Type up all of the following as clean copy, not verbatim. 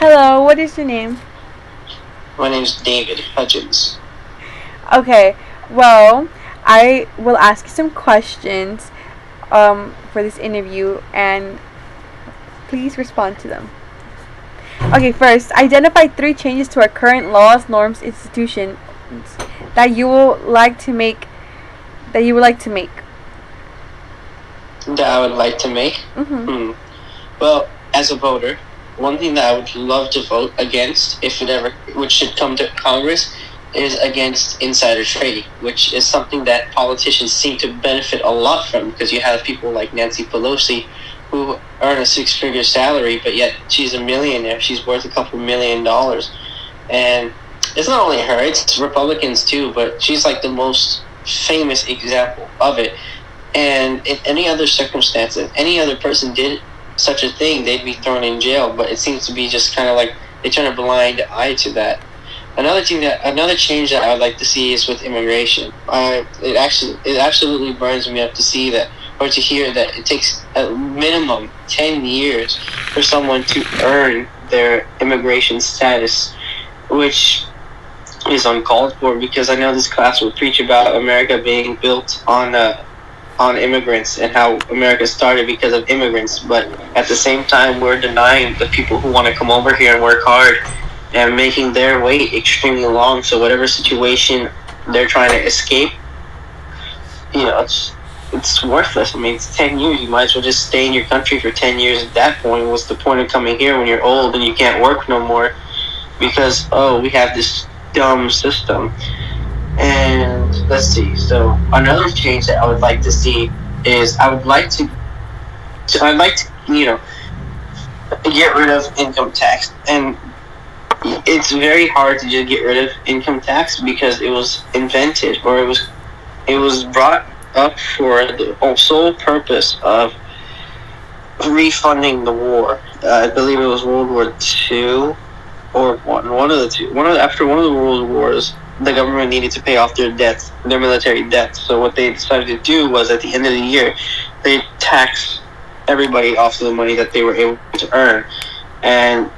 Hello, what is your name? My name's David Hutchins. Okay, well, I will ask you some questions for this interview, and please respond to them. Okay, first, identify three changes to our current laws, norms, institutions that you would like to make. That you would like to make. That I would like to make? Mm-hmm. Well, as a voter, one thing that I would love to vote against, if it ever, which should come to Congress, is against insider trading, which is something that politicians seem to benefit a lot from, because you have people like Nancy Pelosi who earn a six-figure salary, but yet she's a millionaire. She's worth a couple $1 million. And it's not only her, it's Republicans too, but she's like the most famous example of it. And in any other circumstance, if any other person did such a thing, they'd be thrown in jail. But it seems to be just kind of like they turn a blind eye to that. Another change that I would like to see is with immigration. It absolutely burns me up to see that, or to hear that it takes a minimum 10 years for someone to earn their immigration status, which is uncalled for, because I know this class will preach about America being built on immigrants and how America started because of immigrants, but at the same time we're denying the people who want to come over here and work hard and making their wait extremely long. So whatever situation they're trying to escape, it's worthless. I mean, it's 10 years. You might as well just stay in your country for 10 years at that point. What's the point of coming here when you're old and you can't work no more because, we have this dumb system? And let's see. So another change that I would like to see is I'd like to get rid of income tax. And it's very hard to just get rid of income tax because it was invented, or it was brought up for the sole purpose of refunding the war. I believe it was World War II or one of the two. After one of the world wars, the government needed to pay off their debts, their military debts. So what they decided to do was, at the end of the year, they tax everybody off of the money that they were able to earn. And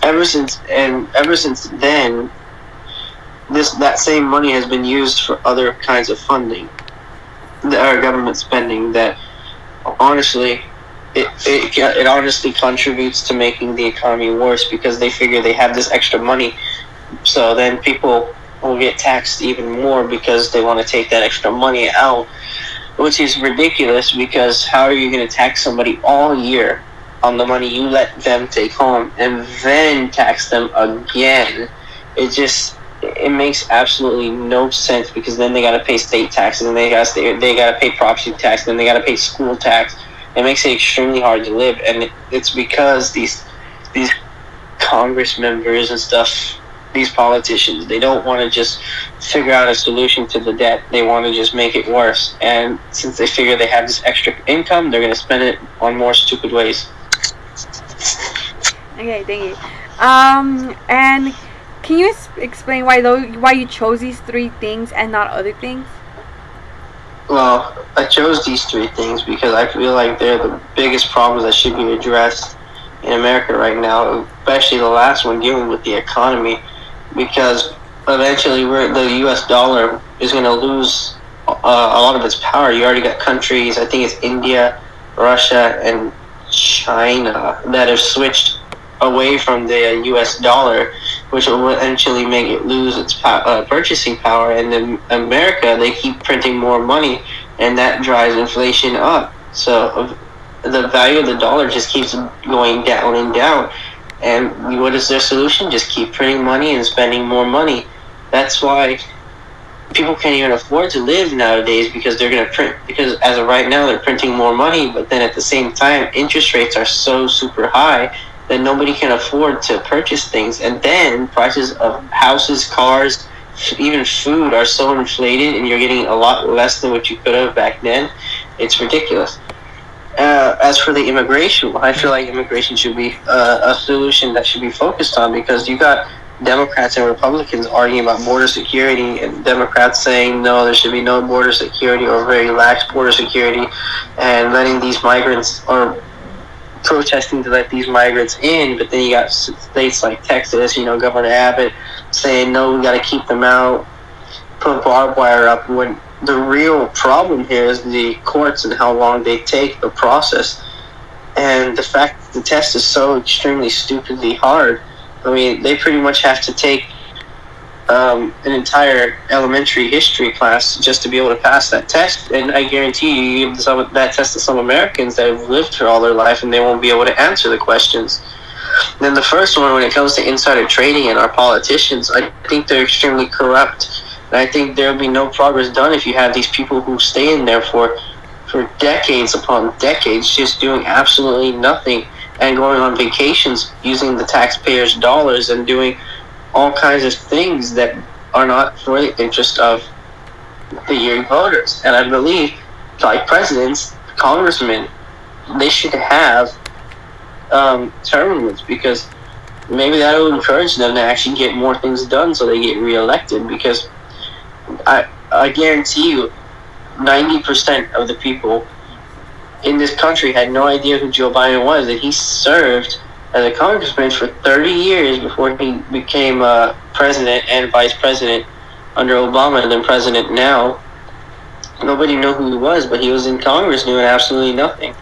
ever since then, that same money has been used for other kinds of funding, our government spending, that honestly, it honestly contributes to making the economy worse, because they figure they have this extra money. So then people will get taxed even more because they want to take that extra money out, which is ridiculous, because how are you going to tax somebody all year on the money you let them take home and then tax them again? It makes absolutely no sense, because then they got to pay state taxes, and they got to pay property tax, and they got to pay school tax. It makes it extremely hard to live, and it's because these Congress members and stuff, these politicians, they don't want to just figure out a solution to the debt. They want to just make it worse. And since they figure they have this extra income, they're going to spend it on more stupid ways. Okay, thank you. And can you explain why you chose these three things and not other things? Well, I chose these three things because I feel like they're the biggest problems that should be addressed in America right now, especially the last one, dealing with the economy, because eventually the U.S. dollar is going to lose a lot of its power. You already got countries, I think it's India, Russia, and China, that have switched away from the U.S. dollar, which will eventually make it lose its purchasing power. And in America, they keep printing more money, and that drives inflation up. So the value of the dollar just keeps going down and down. And what is their solution? Just keep printing money and spending more money. That's why people can't even afford to live nowadays, because they're going to print, because as of right now, they're printing more money, but then at the same time, interest rates are so super high that nobody can afford to purchase things. And then prices of houses, cars, even food are so inflated, and you're getting a lot less than what you could have back then. It's ridiculous. As for the immigration, I feel like immigration should be a solution that should be focused on, because you got Democrats and Republicans arguing about border security, and Democrats saying no, there should be no border security or very lax border security, and letting these migrants or protesting to let these migrants in, but then you got states like Texas, Governor Abbott saying, no, we got to keep them out, put barbed wire up, when the real problem here is the courts and how long they take the process. And the fact that the test is so extremely stupidly hard. I mean, they pretty much have to take an entire elementary history class just to be able to pass that test. And I guarantee you give that test to some Americans that have lived here all their life and they won't be able to answer the questions. Then the first one, when it comes to insider trading and our politicians, I think they're extremely corrupt. And I think there'll be no progress done if you have these people who stay in there for decades upon decades just doing absolutely nothing and going on vacations using the taxpayers' dollars and doing all kinds of things that are not for the interest of the young voters. And I believe, like presidents, congressmen, they should have term limits, because maybe that will encourage them to actually get more things done so they get reelected. Because I guarantee you 90% of the people in this country had no idea who Joe Biden was, and he served as a congressman for 30 years before he became president and vice president under Obama and then president now. Nobody knew who he was, but he was in Congress doing absolutely nothing.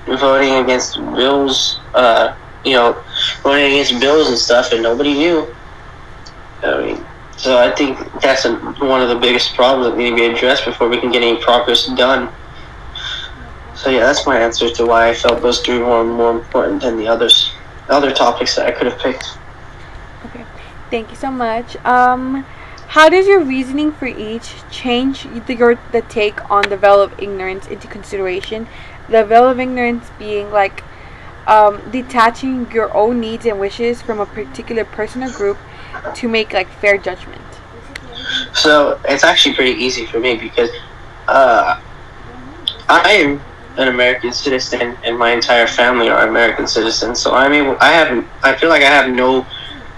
Voting against bills, voting against bills and stuff, and nobody knew. I mean, so I think that's one of the biggest problems that need to be addressed before we can get any progress done. So yeah, that's my answer to why I felt those three were more important than the other topics that I could have picked. Okay, thank you so much. How does your reasoning for each change the take on the veil of ignorance into consideration? The veil of ignorance being like detaching your own needs and wishes from a particular person or group to make like fair judgment. So it's actually pretty easy for me, because I am an American citizen and my entire family are American citizens. So I feel like I have no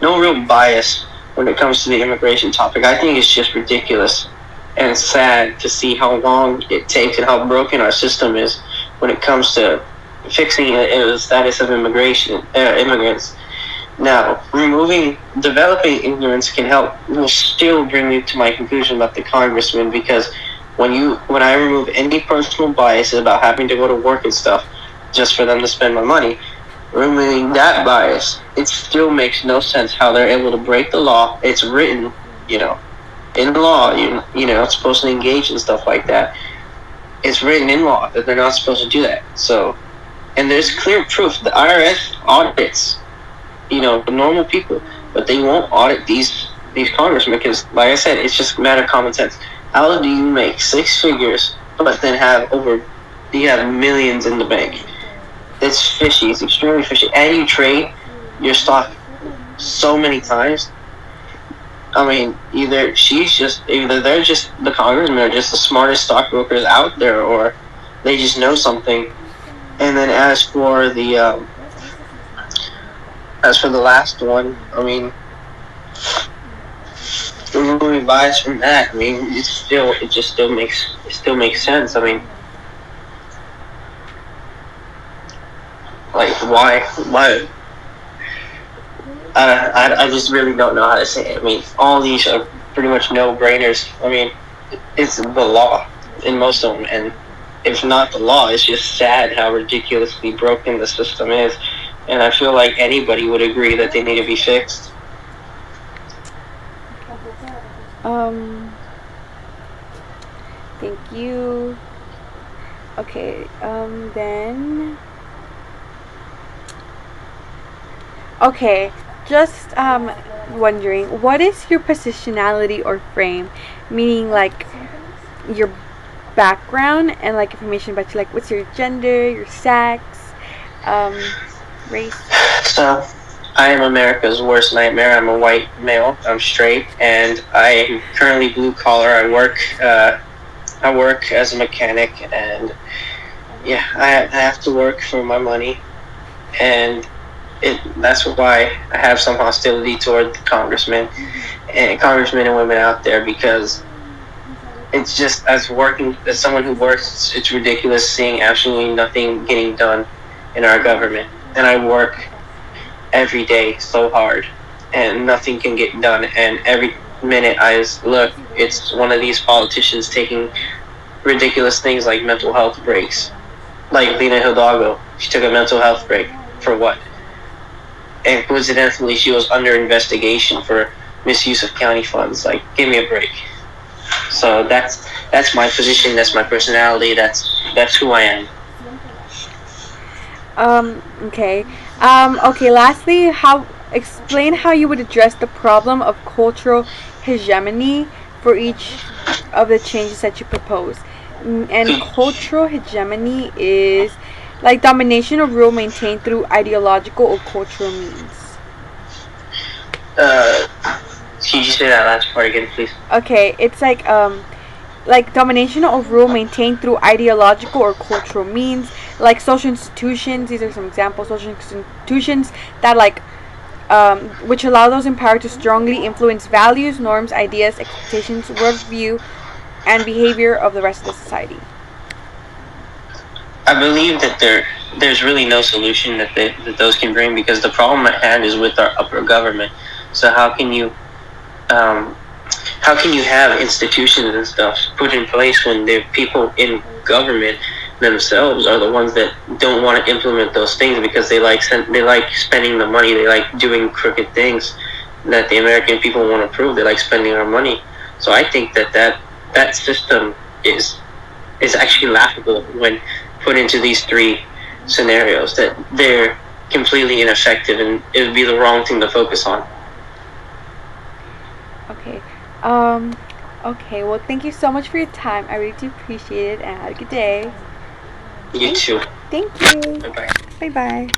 real bias when it comes to the immigration topic. I think it's just ridiculous and it's sad to see how long it takes and how broken our system is when it comes to fixing the status of immigrants. Now, developing ignorance will still bring me to my conclusion about the congressman, because when I remove any personal biases about having to go to work and stuff just for them to spend my money, removing that bias, it still makes no sense how they're able to break the law. It's written, in law, you're not supposed to engage in stuff like that. It's written in law that they're not supposed to do that. So, and there's clear proof. The IRS audits, the normal people, but they won't audit these congressmen, because, like I said, it's just a matter of common sense. How do you make six figures but then have millions in the bank? It's fishy. It's extremely fishy. And you trade your stock so many times. I mean, either they're just the congressmen are just the smartest stockbrokers out there, or they just know something. And then as for the last one, I mean, removing bias from that, I mean, it still makes sense. I mean, like, why? I just really don't know how to say it. I mean, all these are pretty much no-brainers. I mean, it's the law in most of them, and if not the law, it's just sad how ridiculously broken the system is. And I feel like anybody would agree that they need to be fixed. Thank you. Okay, then. Okay, just wondering, what is your positionality or frame? Meaning, like, your background and, like, information about you, like, what's your gender, your sex, race? So, I am America's worst nightmare. I'm a white male. I'm straight, and I am currently blue collar. I work as a mechanic, and yeah, I have to work for my money, and that's why I have some hostility toward the congressmen and women out there, because it's just, as someone who works, it's ridiculous seeing absolutely nothing getting done. in our government, and I work every day so hard, and nothing can get done. And every minute I just look, it's one of these politicians taking ridiculous things like mental health breaks. Like Lena Hidalgo, she took a mental health break for what? And coincidentally, she was under investigation for misuse of county funds. Like, give me a break. So that's my position. That's my personality. That's who I am. Okay. Okay. Lastly, how explain how you would address the problem of cultural hegemony for each of the changes that you propose. And cultural hegemony is like domination or rule maintained through ideological or cultural means. Can you say that last part again, please? Okay, it's like domination or rule maintained through ideological or cultural means, like social institutions. These are some examples. Social institutions that which allow those in power to strongly influence values, norms, ideas, expectations, worldview, and behavior of the rest of the society. I believe that there's really no solution that those can bring, because the problem at hand is with our upper government. So um, how can you have institutions and stuff put in place when the people in government themselves are the ones that don't want to implement those things because they like spending the money, they like doing crooked things that the American people want to prove, they like spending our money. So I think that system is actually laughable when put into these three scenarios, that they're completely ineffective and it would be the wrong thing to focus on. Okay. Okay. Well, thank you so much for your time. I really do appreciate it, and have a good day. You too. Thank you. Bye bye. Bye bye.